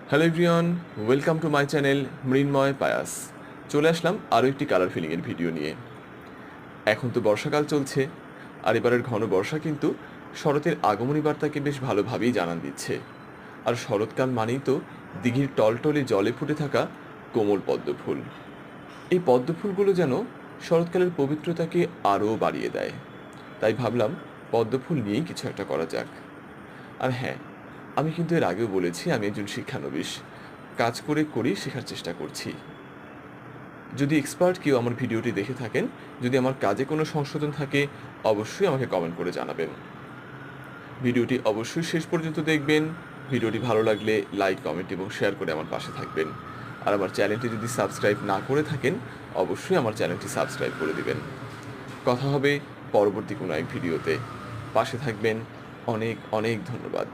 Hello everyone, welcome to my channel Mrinmoy pious. চলে আসলাম আরও একটি কালার ফিলিংয়ের ভিডিও নিয়ে। এখন তো বর্ষাকাল চলছে, আর এবারের ঘন বর্ষা কিন্তু শরতের আগমনী বার্তাকে বেশ ভালোভাবেই জানান দিচ্ছে। আর শরৎকাল মানেই তো দিঘির টলটলে জলে ফুটে থাকা কোমল পদ্মফুল। এই পদ্মফুলগুলো যেন শরৎকালের পবিত্রতাকে আরও বাড়িয়ে দেয়। তাই ভাবলাম পদ্মফুল নিয়েই কিছু একটা করা যাক। আর হ্যাঁ, আমি কিন্তু এর আগেও বলেছি আমি একজন শিক্ষানবিশ। কাজ করে করেই শেখার চেষ্টা করছি। যদি এক্সপার্ট কেউ আমার ভিডিওটি দেখে থাকেন, যদি আমার কাজে কোনো সংশোধন থাকে, অবশ্যই আমাকে কমেন্ট করে জানাবেন। ভিডিওটি অবশ্যই শেষ পর্যন্ত দেখবেন। ভিডিওটি ভালো লাগলে লাইক, কমেন্ট এবং শেয়ার করে আমার পাশে থাকবেন। আর আমার চ্যানেলটি যদি সাবস্ক্রাইব না করে থাকেন, অবশ্যই আমার চ্যানেলটি সাবস্ক্রাইব করে দিবেন। কথা হবে পরবর্তী কোনো এক ভিডিওতে। পাশে থাকবেন। অনেক অনেক ধন্যবাদ।